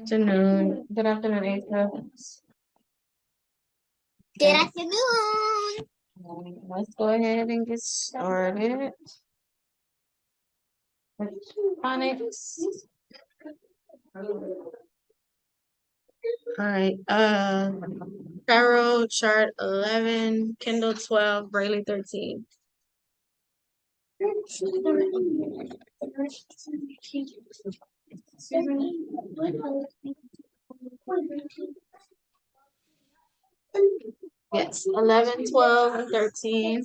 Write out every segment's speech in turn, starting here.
Afternoon. Good afternoon, Asa. Good afternoon. Let's go ahead and get started with phonics. All right. Carol chart 11, Kindle 12, Braille 13. Yes, 11, 12, and 13.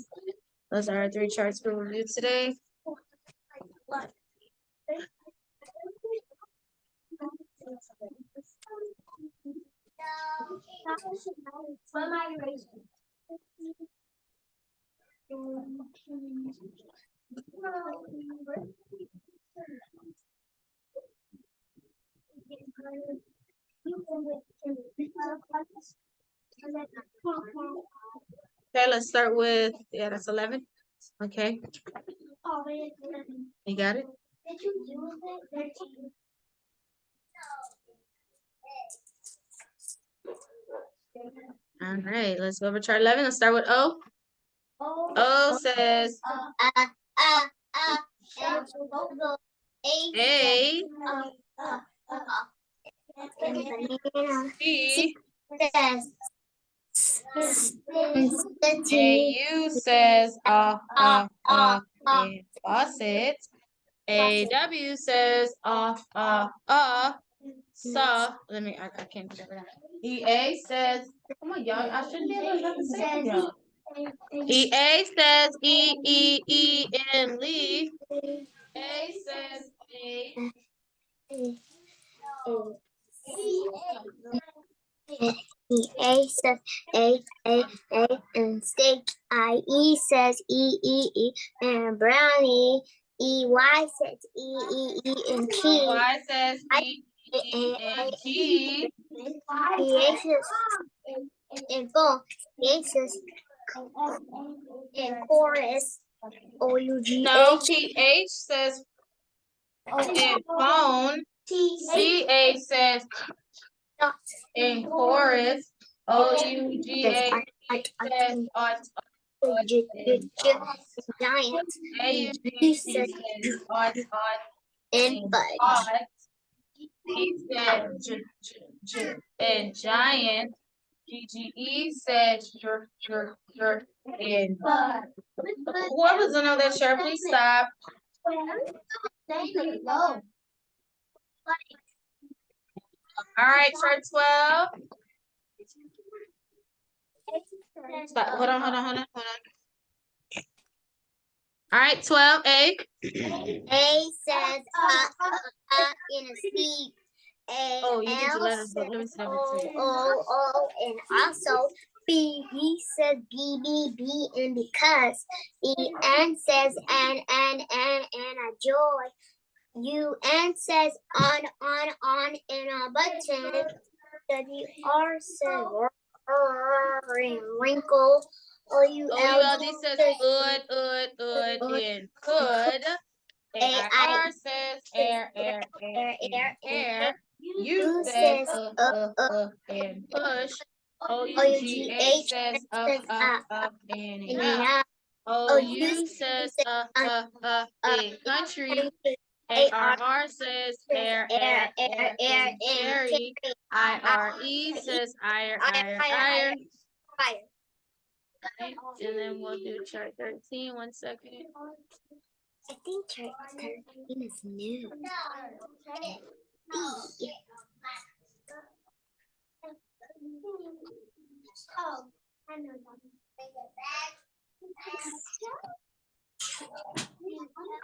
Those are our three charts for review today. Okay, let's start with, yeah, that's 11. Okay. You got it? All right, let's go over chart 11. Let's start with O. O says A, B, AU says in faucet. AW says saw. I can't do that. EA says, come on, y'all. I shouldn't be able to say y'all. EA says in leaf. A says A. A says A, and steak. IE says E, and brownie. EY says E, and key. Y says E, and G. EA says in phone. EA says in chorus. OUGH. No, PH says in phone. CH says in chorus. OUGH says giant. AUG says And fudge. He said and giant. GGE said you're in. Whoever's on that shirt, please stop. All right, chart 12. Stop. Hold on. All right, 12A. A says in a seat. Oh, you did your letters, but let me see that. O, and also B says B, and because. N says and a joy. UN says on, and a button. WR says and wrinkle. OULD says and could. AIR says air. U says and push. OUGH says up, and out. OU says in country. ARR says air, and carry. IRE says ire. And then we'll do chart 13. 1 second. I think chart 13 is new.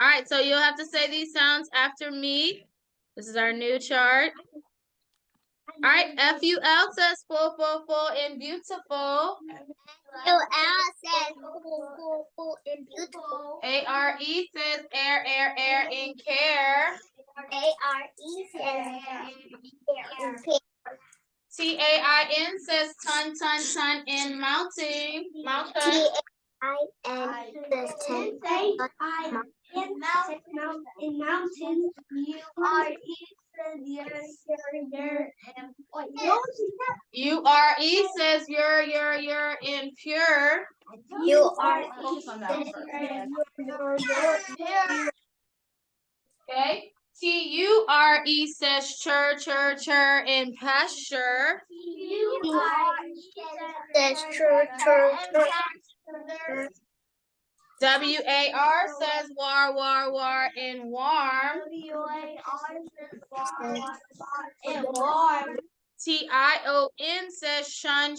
All right, so you'll have to say these sounds after me. This is our new chart. All right, FUL says full, and beautiful. FUL says full, and beautiful. ARE says air, and care. ARE says air, and care. TAIN says ton, and mountain. TAIN says ton, in mountains. URE U-R-E says you're impure. You are. Focus on that first. Okay. T-U-R-E says chur in pasture. That's true. W-A-R says war in warm. T-I-O-N says shun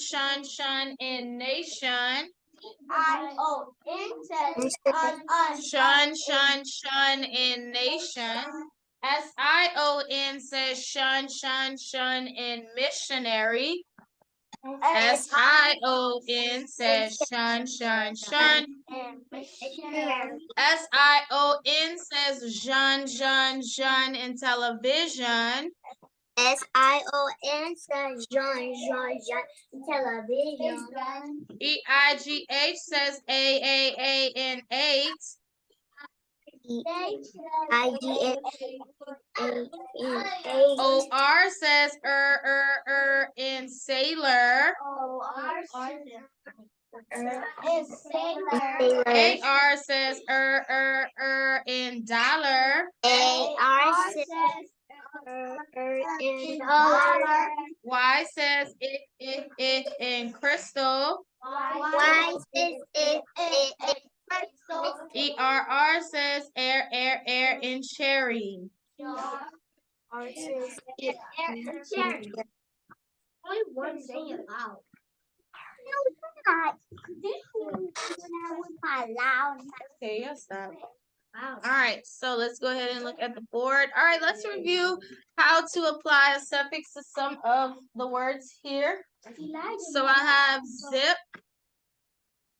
in nation. Shun in nation. S-I-O-N says shun in missionary. S-I-O-N says shun. S-I-O-N says Jean in television. S-I-O-N says Jean television. E-I-G-H says A in 8. I-G-H O-R says in sailor. A-R says in dollar. A-R says in dollar. Y says it in crystal. Y says it in crystal. E-R-R says air in cherry. R says it in cherry. Only one saying it loud. Okay, yes, stop. All right, so let's go ahead and look at the board. All right, let's review how to apply a suffix to some of the words here. So I have zip.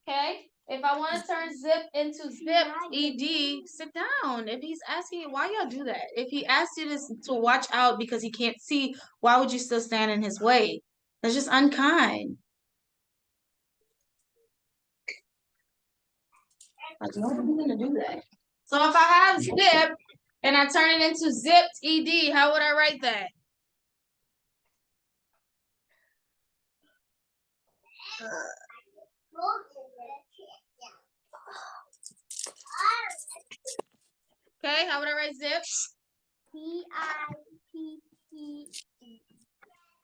Okay, if I want to turn zip into zip, ed, sit down. If he's asking you, why y'all do that? If he asks you to watch out because he can't see, why would you still stand in his way? That's just unkind. Like, why are you gonna do that? So if I have zip and I turn it into zipped ed, how would I write that? Okay, how would I write zip?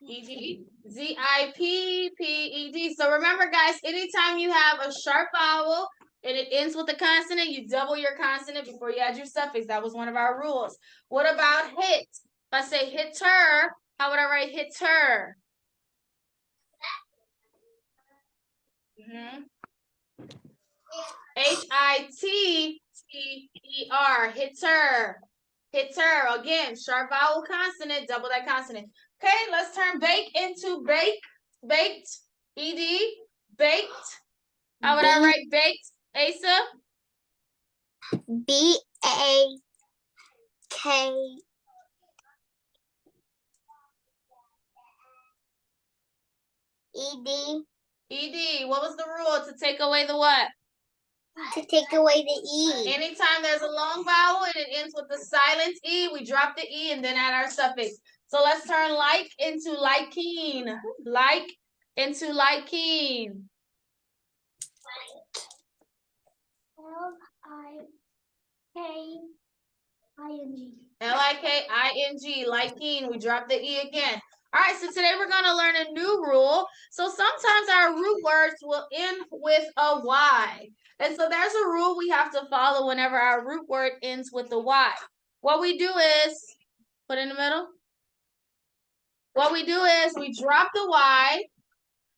E-D. Z-I-P-P-E-D. So remember, guys, anytime you have a sharp vowel and it ends with a consonant, you double your consonant before you add your suffix. That was one of our rules. What about hit? If I say hit her, how would I write hit her? H-I-T-T-E-R. Hit her. Hit her. Again, sharp vowel consonant, double that consonant. Okay, let's turn bake into bake. Baked. E-D. Baked. How would I write baked, Asa? B-A-K-E-D. E-D. What was the rule to take away the what? To take away the E. Anytime there's a long vowel and it ends with the silent E, we drop the E and then add our suffix. So let's turn like into liking. Like into liking. L-I-K-I-N-G. L-I-K-I-N-G. Liking. We drop the E again. All right, so today we're going to learn a new rule. So sometimes our root words will end with a Y. And so there's a rule we have to follow whenever our root word ends with a Y. What we do is, put in the middle. What we do is we drop the Y.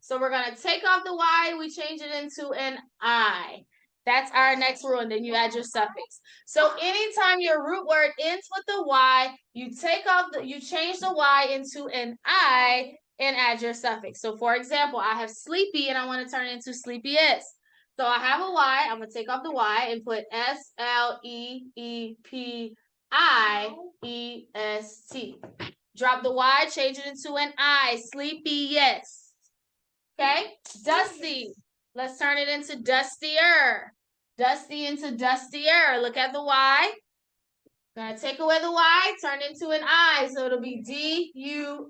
So we're going to take off the Y. We change it into an I. That's our next rule, and then you add your suffix. So anytime your root word ends with a Y, you change the Y into an I and add your suffix. So for example, I have sleepy and I want to turn it into sleepiest. So I have a Y, I'm going to take off the Y and put S-L-E-E-P-I-E-S-T. Drop the Y, change it into an I, sleepiest. Okay, dusty. Let's turn it into dustier. Dusty into dustier. Look at the Y. Gonna take away the Y, turn into an I, so it'll be D-U-S-T-I-E-R.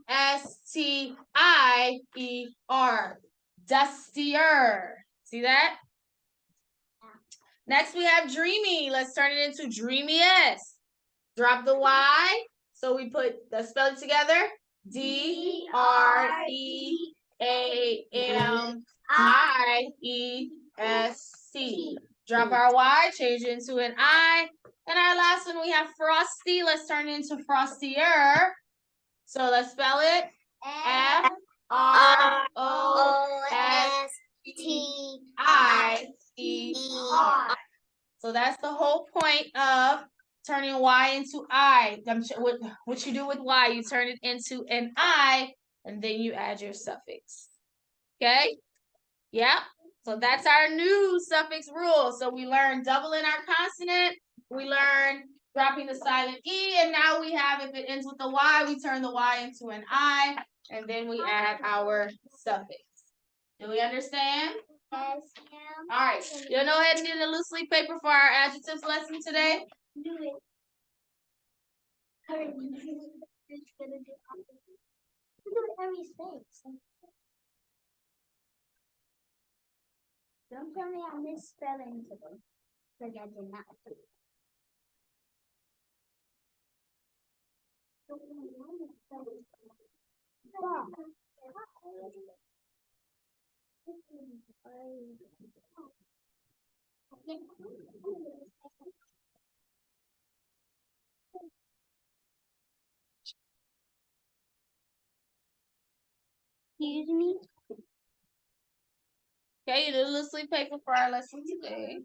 Dustier. See that? Next we have dreamy. Let's turn it into dreamiest. Drop the Y. So we put the spell it together. D-R-E-A-M-I-E-S-C. Drop our Y, change it into an I. And our last one we have frosty. Let's turn it into frostier. So let's spell it. F-R-O-S-T-I-E-R. So that's the whole point of turning Y into I. What you do with Y, you turn it into an I, and then you add your suffix. Okay? Yeah. So that's our new suffix rule. So we learned doubling our consonant. We learned dropping the silent E. And now we have, if it ends with a Y, we turn the Y into an I. And then we add our suffix. Do we understand? Yes. All right. You'll go ahead and get a loose leaf paper for our adjectives lesson today. Do it. Hurry. Do every space. Don't tell me I misspelling today, because I did not do it. Excuse me? Okay, you did a loose leaf paper for our lesson today.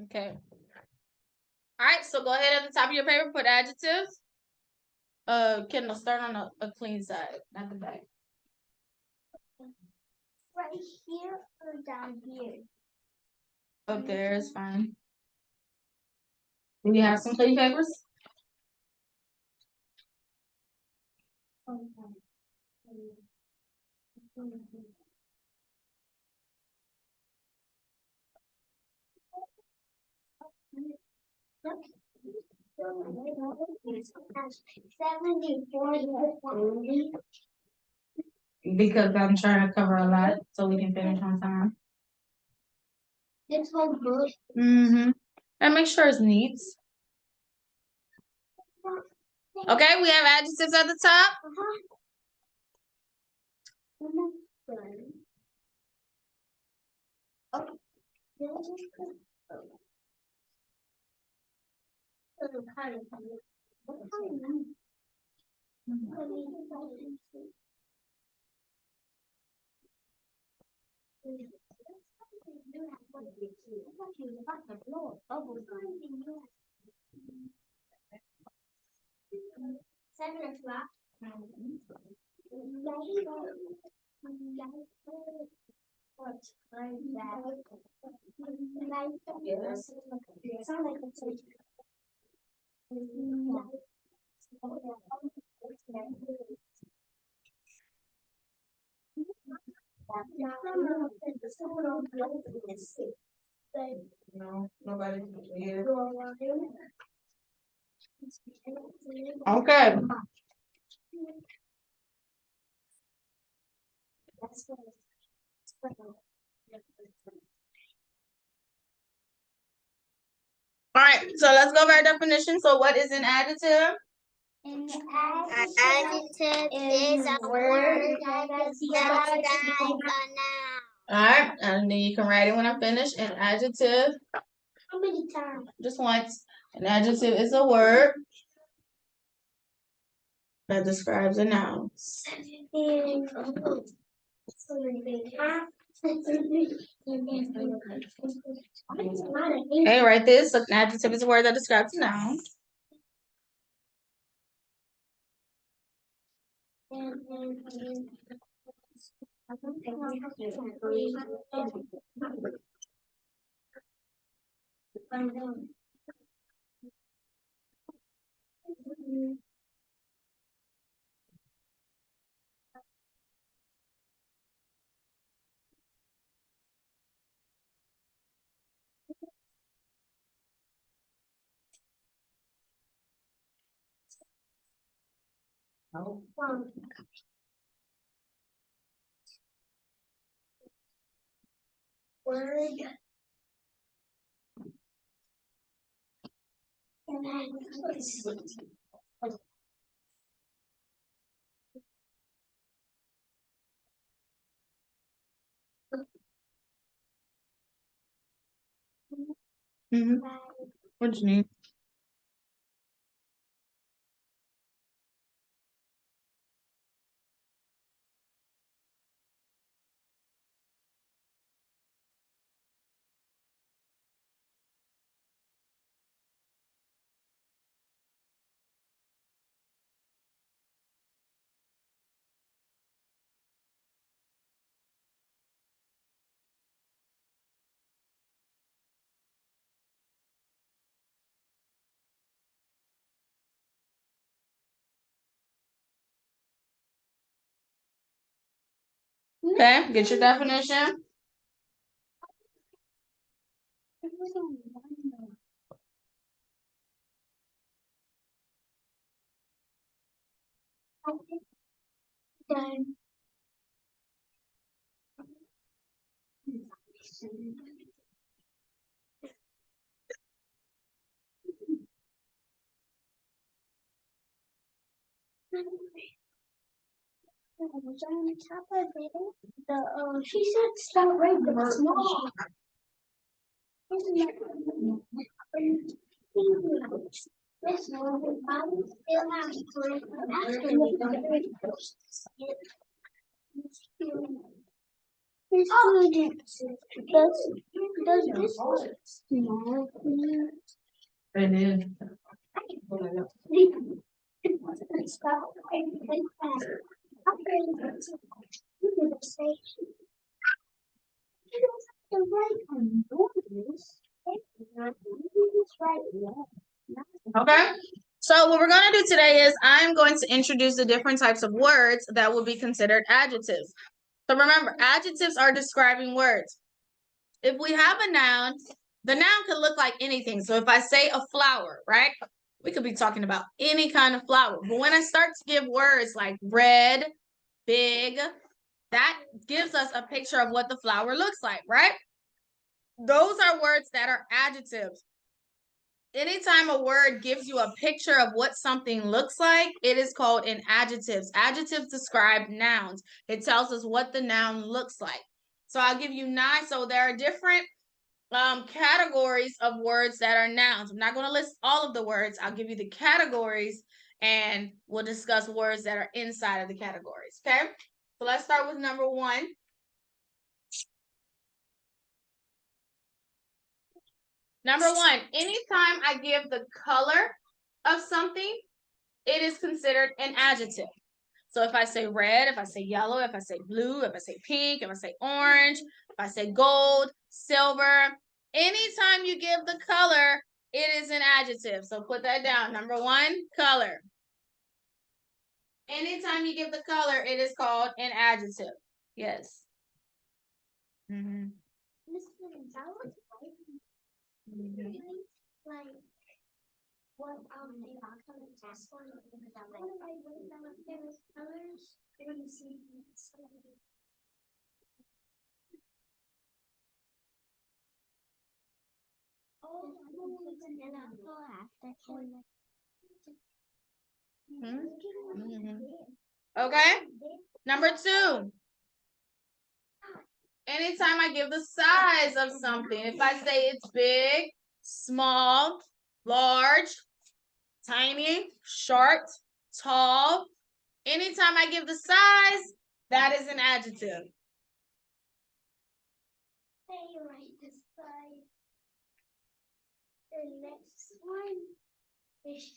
Okay. All right, so go ahead at the top of your paper, put adjectives. Kendall, start on a clean side, not the back. Right here or down here? Up there is fine. Do you have some clean papers? Because I'm trying to cover a lot so we can finish on time. This whole book. Mm-hmm. And make sure it's neat. Okay, we have adjectives at the top. No, nobody. Okay. All right, so let's go over our definition. So what is an adjective? An adjective is a word that describes a noun. All right, and then you can write it when I'm finished. An adjective, How many times? just once. An adjective is a word that describes a noun. Okay, write this. An adjective is a word that describes a noun. Word. What do you need? Okay, get your definition. Was I on the top of it? She said stop right there. Small. This one, I still have does this small? It is. Okay. So what we're going to do today is I'm going to introduce the different types of words that will be considered adjectives. So remember, adjectives are describing words. If we have a noun, the noun could look like anything. So if I say a flower, right? We could be talking about any kind of flower. But when I start to give words like red, big, that gives us a picture of what the flower looks like, right? Those are words that are adjectives. Anytime a word gives you a picture of what something looks like, it is called an adjective. Adjectives describe nouns. It tells us what the noun looks like. So I'll give you 9. So there are different categories of words that are nouns. I'm not going to list all of the words. I'll give you the categories and we'll discuss words that are inside of the categories. Okay. So let's start with number 1. Number 1, anytime I give the color of something, it is considered an adjective. So if I say red, if I say yellow, if I say blue, if I say pink, if I say orange, if I say gold, silver, anytime you give the color, it is an adjective. So put that down. Number 1, color. Anytime you give the color, it is called an adjective. Yes. Like what they are coming to one colors. Okay. Number 2. Anytime I give the size of something, if I say it's big, small, large, tiny, short, tall, anytime I give the size, that is an adjective. The next one is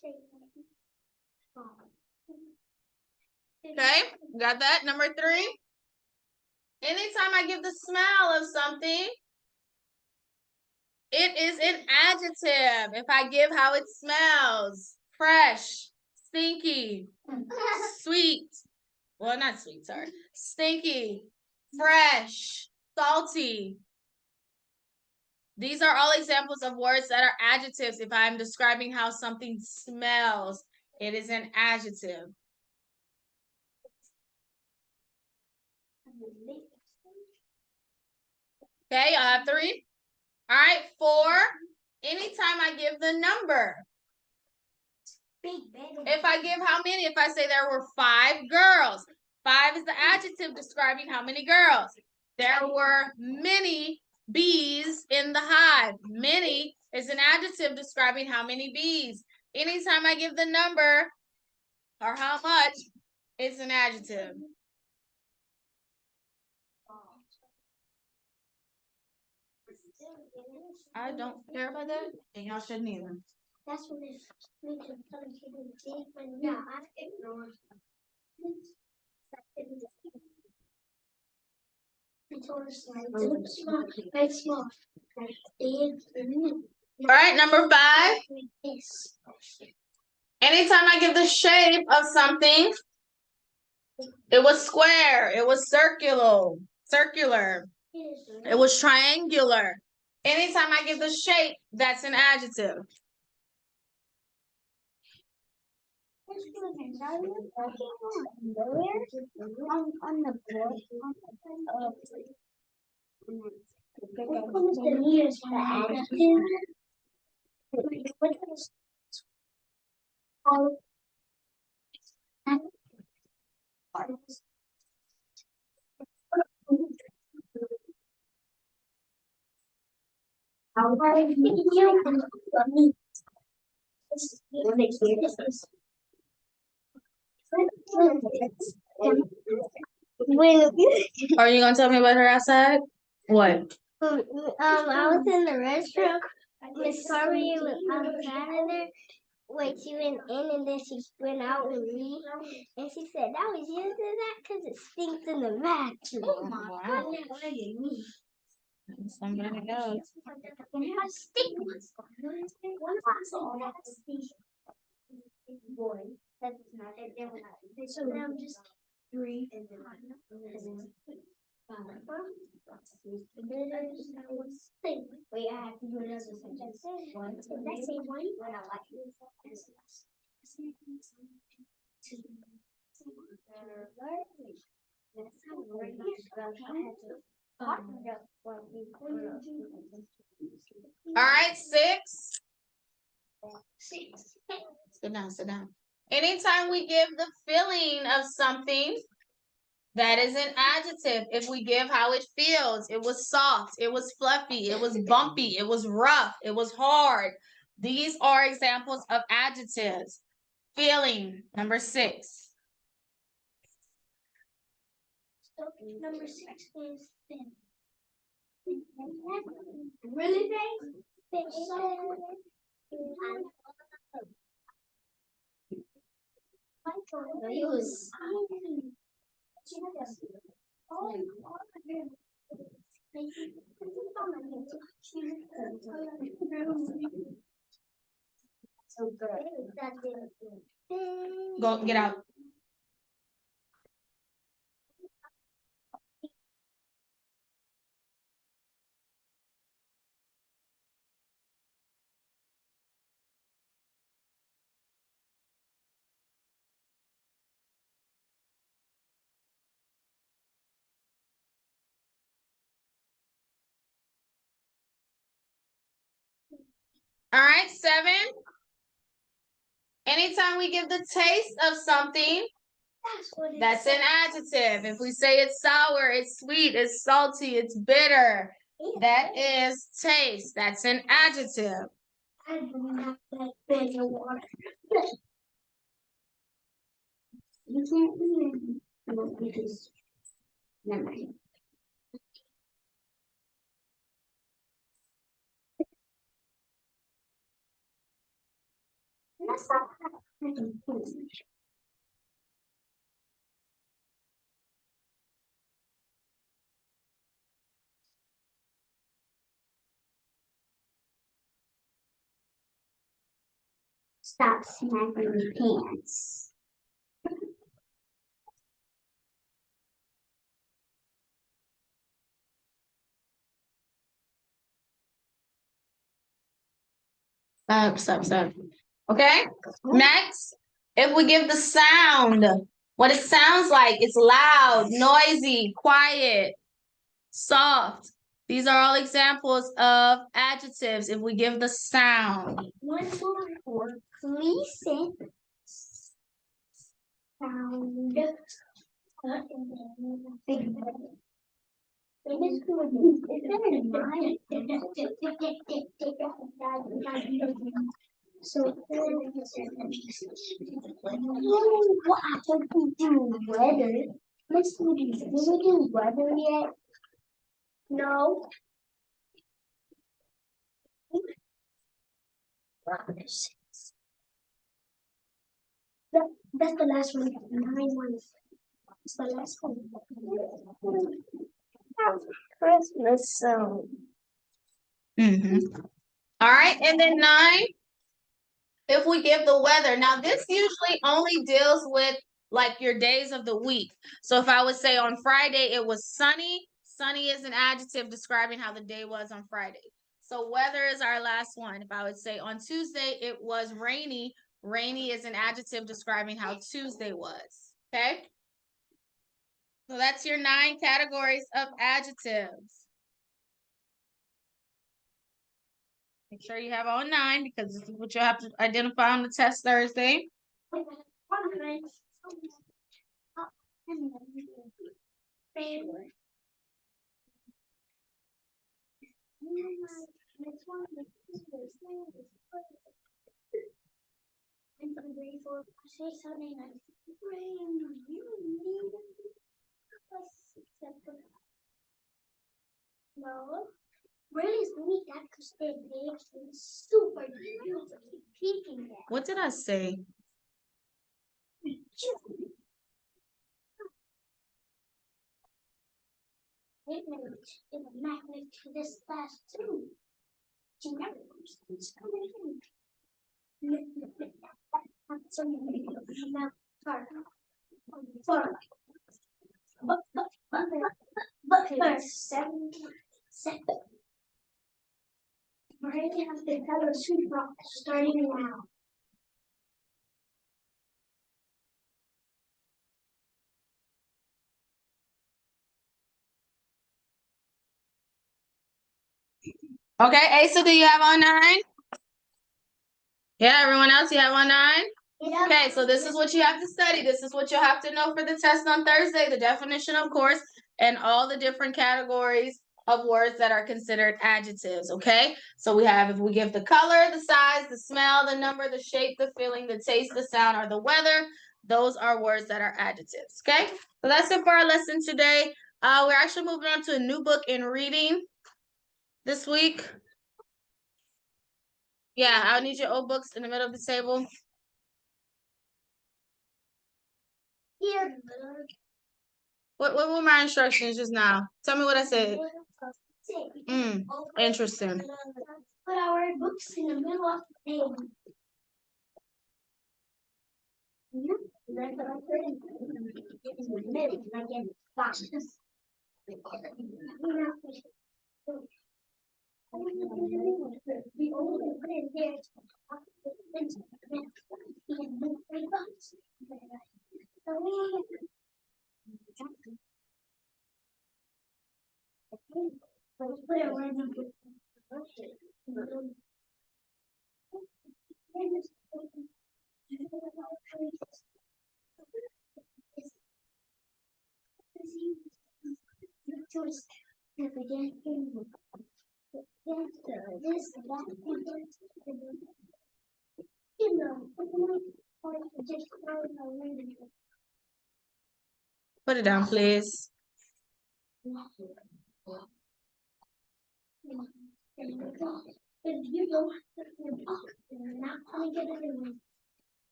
Okay, got that? Number 3. Anytime I give the smell of something, it is an adjective. If I give how it smells, fresh, stinky, sweet. Well, not sweet, sorry. Stinky, fresh, salty. These are all examples of words that are adjectives. If I'm describing how something smells, it is an adjective. Okay, I have 3. All right, 4. Anytime I give the number. If I give how many? If I say there were 5 girls. 5 is the adjective describing how many girls. There were many bees in the hive. Many is an adjective describing how many bees. Anytime I give the number or how much, it's an adjective. I don't care about that, and y'all shouldn't either. That's what it means to come to the deep and yeah, I ignore All right, number 5. Anytime I give the shape of something, it was square, it was circular, it was triangular. Anytime I give the shape, that's an adjective. On the board. What is the nearest adjective? What is Are you gonna tell me about her outside? What? I was in the restroom. Miss Carly was outside of there. Wait, she went in and then she went out with me. And she said, that was using that because it stinks in the vacuum. Oh my God. Somebody else. So now just 3 and then wait, I have to do another sentence. Let's say 1 when I like it. All right, 6. Sit down. Anytime we give the feeling of something, that is an adjective. If we give how it feels, it was soft, it was fluffy, it was bumpy, it was rough, it was hard. These are examples of adjectives. Feeling, number 6. Number 6 is thin. Really thin? Go get out. All right, 7. Anytime we give the taste of something, that's an adjective. If we say it's sour, it's sweet, it's salty, it's bitter, that is taste. That's an adjective. I do not like bitter water. You can't even because never mind. That's not stop smacking your pants. Stop. Okay? Next, if we give the sound, what it sounds like, it's loud, noisy, quiet, soft. These are all examples of adjectives if we give the sound. One more please say sound. Big so what I think we do weather. Let's do this. Did we do weather yet? No. That's the last one. 9 ones. It's the last one. Christmas song. All right, and then 9, if we give the weather. Now, this usually only deals with like your days of the week. So if I would say on Friday it was sunny, sunny is an adjective describing how the day was on Friday. So weather is our last one. If I would say on Tuesday it was rainy, rainy is an adjective describing how Tuesday was. Okay? So that's your 9 categories of adjectives. Make sure you have all 9 because this is what you have to identify on the test Thursday. No. Really sweet that because they big and super beautiful. Peeking at. What did I say? It is a magnet to this class too. She never comes to school. But first, 7. We're going to have the color sweet rock starting now. Okay, Asa, do you have on 9? Yeah, everyone else, you have on 9? Yeah. Okay, so this is what you have to study. This is what you'll have to know for the test on Thursday, the definition, of course, and all the different categories of words that are considered adjectives, okay? So we have, if we give the color, the size, the smell, the number, the shape, the feeling, the taste, the sound, or the weather, those are words that are adjectives, okay? So that's it for our lesson today. We're actually moving on to a new book in reading this week. Yeah, I'll need your old books in the middle of the table. Here. What were my instructions just now? Tell me what I said. Interesting. Put our books in the middle of the table. Put it down, please.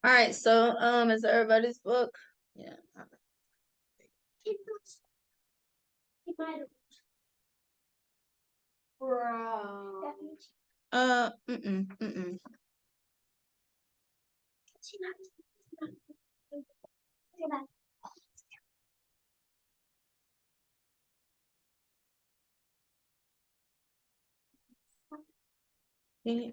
All right, so is everybody's book? Yeah. Mm-mm. You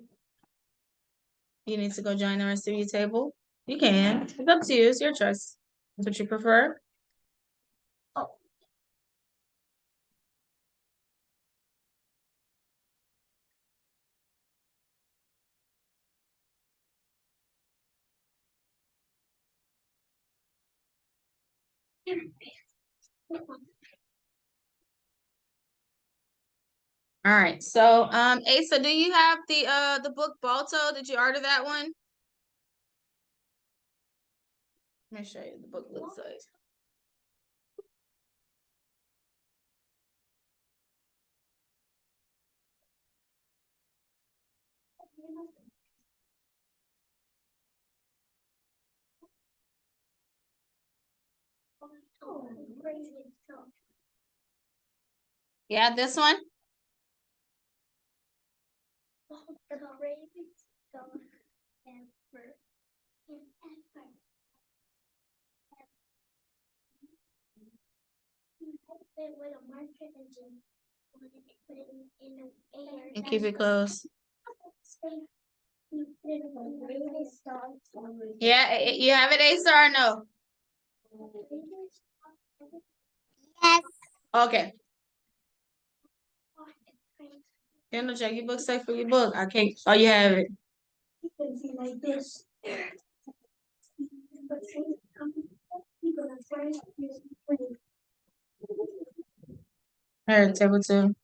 need to go join the rest of your table. You can. It's up to you. It's your choice. That's what you prefer. All right. So Asa, do you have the book Balto? Did you order that one? Let me show you what the book looks like. Yeah, this one. And keep it close. Yeah, you have it, Asa, or no? Yes. Okay. Kendall, check your book safe for your book. I can't. Oh, you have it. Here, table 2.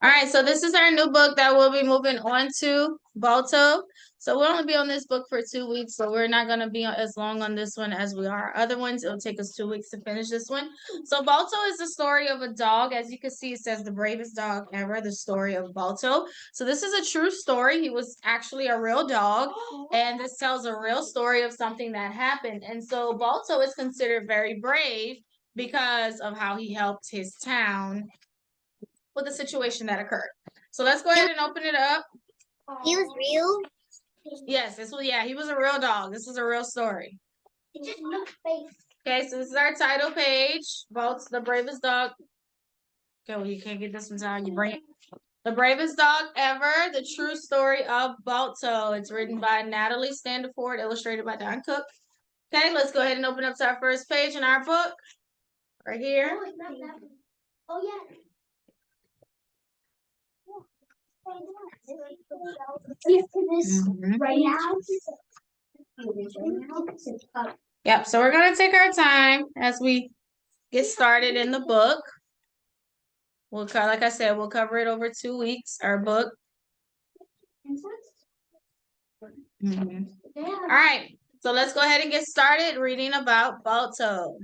All right, so this is our new book that we'll be moving on to, Balto. So we'll only be on this book for 2 weeks, so we're not going to be as long on this one as we are other ones. It'll take us 2 weeks to finish this one. So Balto is the story of a dog. As you can see, it says the bravest dog ever, the story of Balto. So this is a true story. He was actually a real dog, and this tells a real story of something that happened. And so Balto is considered very brave because of how he helped his town with a situation that occurred. So let's go ahead and open it up. He was real? Yes, he was a real dog. This is a real story. Okay, so this is our title page. Balto, the bravest dog. Okay, well, you can't get this one down. You bring it. The bravest dog ever, the true story of Balto. It's written by Natalie Standiford, illustrated by Don Cook. Okay, let's go ahead and open up to our first page in our book. Right here. Oh, yeah. Right now. Yep, so we're going to take our time as we get started in the book. We'll cover, like I said, we'll cover it over 2 weeks, our book. All right, so let's go ahead and get started reading about Balto.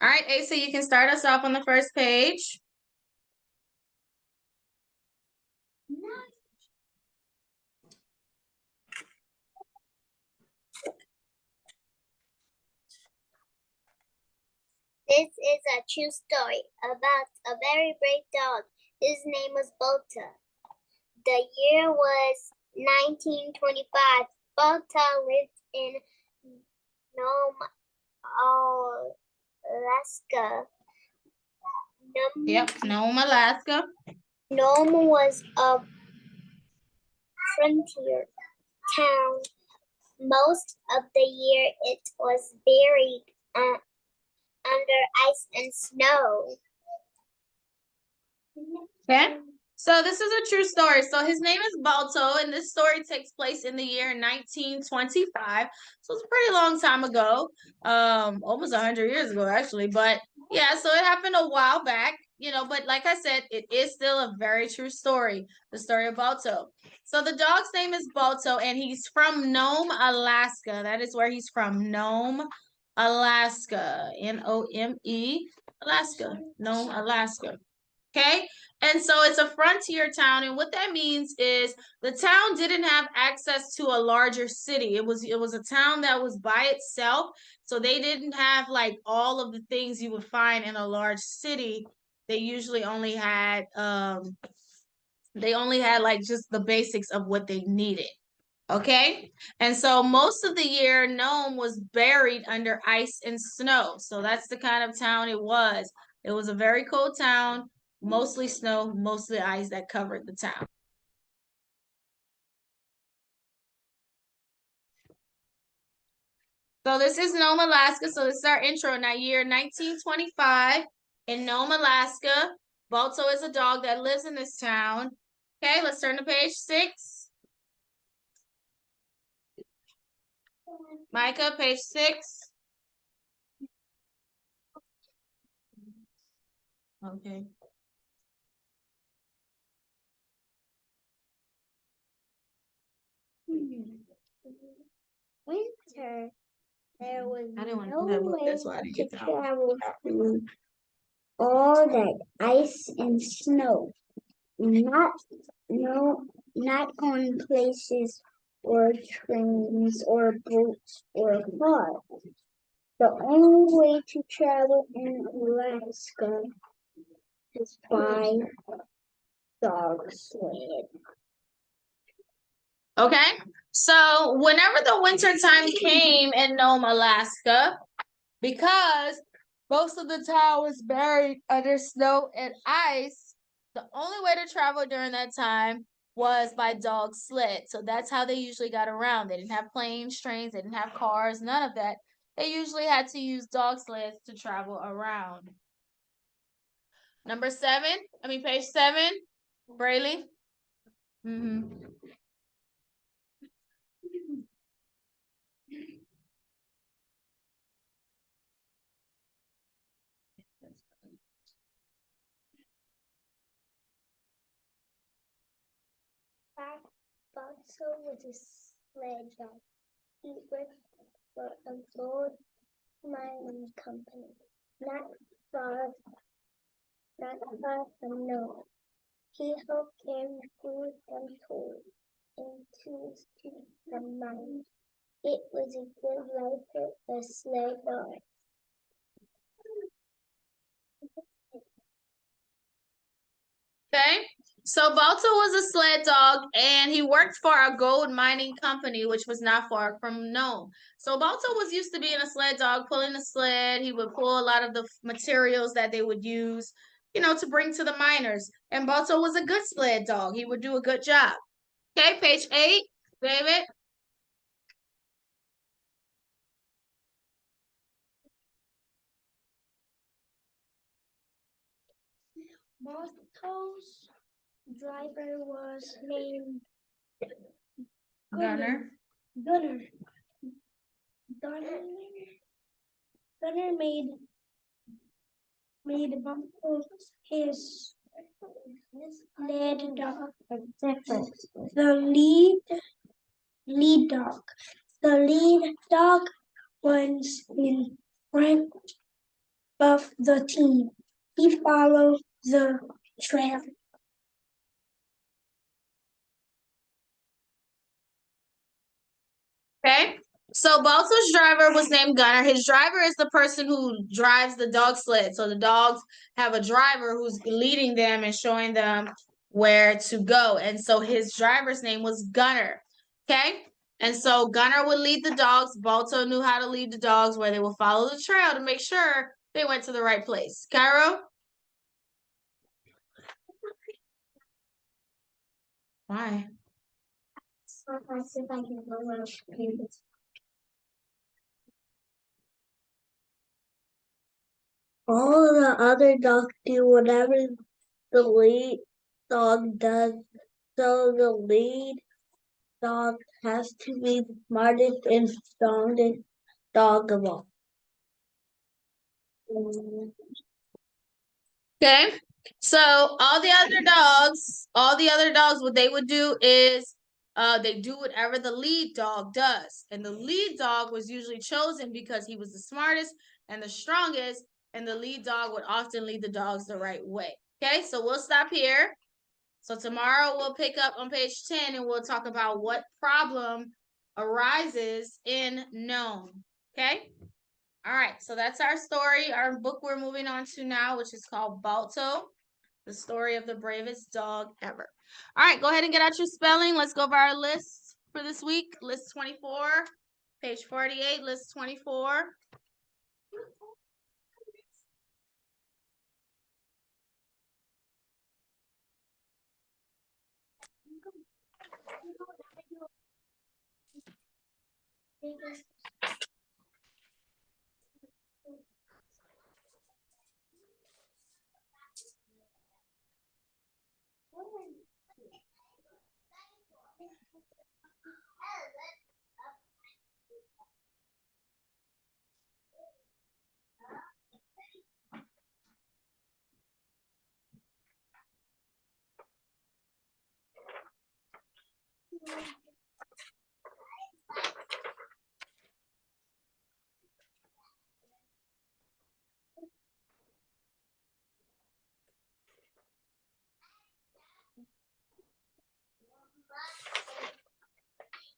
All right, Asa, you can start us off on the first page. This is a true story about a very brave dog. His name was Balto. The year was 1925. Balto lived in Nome, Alaska. Nome, Alaska. Nome was a frontier town most of the year it was buried under ice and snow. Okay. So this is a true story. So his name is Balto, and this story takes place in the year 1925. So it's a pretty long time ago. Almost 100 years ago, actually. But yeah, so it happened a while back, but like I said, it is still a very true story, the story of Balto. So the dog's name is Balto, and he's from Nome, Alaska. That is where he's from. Nome, Alaska. Nome, Alaska. Nome, Alaska. Okay. And so it's a frontier town. And what that means is the town didn't have access to a larger city. It was a town that was by itself. So they didn't have like all of the things you would find in a large city. They usually only had like just the basics of what they needed. Okay. And so most of the year, Nome was buried under ice and snow. So that's the kind of town it was. It was a very cold town, mostly snow, mostly ice that covered the town. So this is Nome, Alaska. So this is our intro. Now, year 1925 in Nome, Alaska. Balto is a dog that lives in this town. Okay, let's turn to page 6. Micah, page 6. Okay. Winter. There was I didn't want to no do that book. way That's why I didn't to get that. travel through all that ice and snow. Not on places or trains or boats or cars. The only way to travel in Alaska is by dog sled. Okay, so whenever the winter time came in Nome, Alaska, because most of the town was buried under snow and ice, the only way to travel during that time was by dog sled. So that's how they usually got around. They didn't have planes, trains, they didn't have cars, none of that. They usually had to use dog sleds to travel around. Page 7, Brayley. Balto was a sled dog. He worked for a gold mining company, not far from Nome. He helped carry food and tools into the mine. It was a good life for a sled dog. Okay, so Balto was a sled dog, and he worked for a gold mining company, which was not far from Nome. So Balto was used to being a sled dog, pulling a sled. He would pull a lot of the materials that they would use, to bring to the miners. And Balto was a good sled dog. He would do a good job. Okay, page 8, David. Balto's driver was named Gunner. Gunner made Balto his lead dog. The lead dog. The lead dog was in front of the team. He followed the trail. Okay, so Balto's driver was named Gunner. His driver is the person who drives the dog sled. So the dogs have a driver who's leading them and showing them where to go. And so his driver's name was Gunner. Okay, and so Gunner would lead the dogs. Balto knew how to lead the dogs where they would follow the trail to make sure they went to the right place. Cairo? Why? All the other dogs do whatever the lead dog does, so the lead dog has to be the smartest and strongest dog of all. Okay, so all the other dogs, what they would do is they do whatever the lead dog does. And the lead dog was usually chosen because he was the smartest and the strongest, and the lead dog would often lead the dogs the right way. Okay, so we'll stop here. So tomorrow we'll pick up on page 10 and we'll talk about what problem arises in Nome. Okay? All right, so that's our story. Our book we're moving on to now, which is called Balto, the story of the bravest dog ever. All right, go ahead and get out your spelling. Let's go over our list for this week. List 24, page 48, list 24.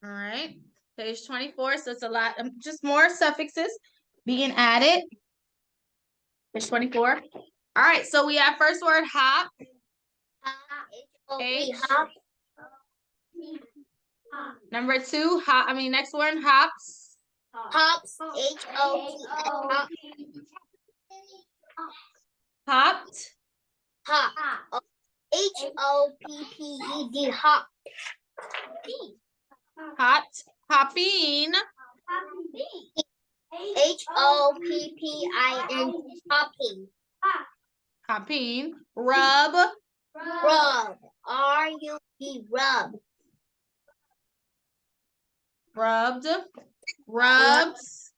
All right, page 24. So it's a lot, just more suffixes being added. Page 24. All right, so we have first word hop. H. Hop. Number 2, hop. Next word hops. Hops. Hop. Hopped. Hop. HOPPED. Hop. Hopped. Hopping. HOPPIN. Hopping. Hopping. Rub. Rub. RUB. Rub. Rubbed. Rubs.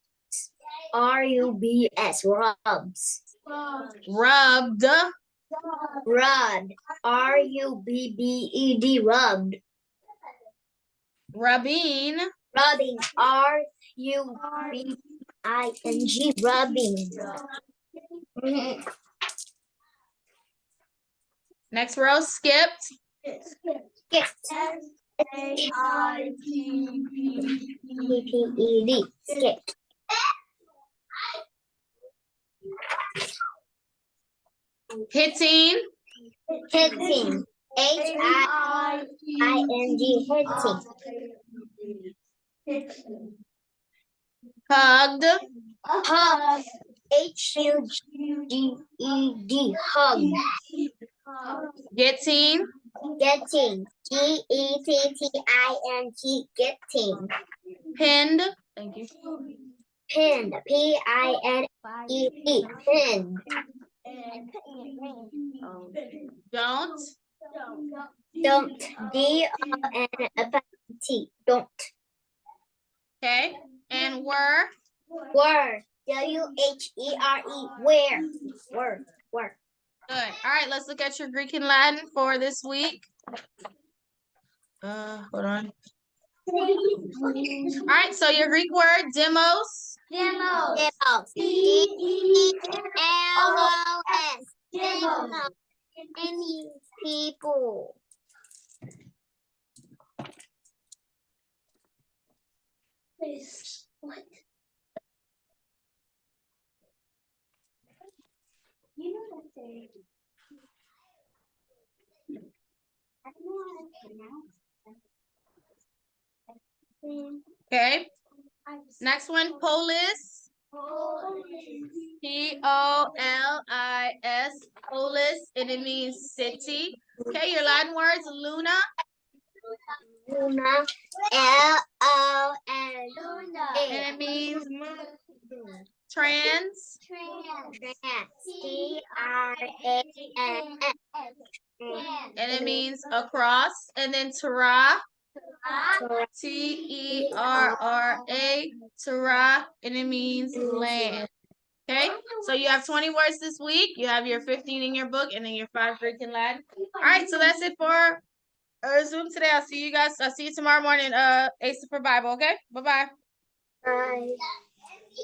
RUBS. Rubs. Rubbed. Rubbed. RUBBED. Rubbed. Rubbing. Rubbing. RUBING. Rubbing. Next row, skipped. Skipped. SKIPPED. Skipped. Hitting. Hitting. HIING. Hitting. Hugged. Hug. HUGED. Hug. Getting. Getting. GETTING. Getting. Pinned. Thank you. Pinned. PINED. Pinned. Don't. Don't. DONT. Don't. Okay. And were. Were. WHERE. Where. Were. Good. All right, let's look at your Greek and Latin for this week. Hold on. All right, so your Greek word, demos. Demos. DEMOS. Demos. Any people. What? You know what I'm saying? I don't know how to pronounce it. Okay. Next one, polis. POLIS. Polis, and it means city. Okay, your Latin words, Luna. Luna. LON. And it means moon. Trans. Trans. And it means across. And then Terra. Terra. Terra. And it means land. Okay, so you have 20 words this week. You have your 15 in your book and then your 5 Greek and Latin. All right, so that's it for Zoom today. I'll see you guys. I'll see you tomorrow morning, Asa for Bible, okay? Bye-bye. Bye.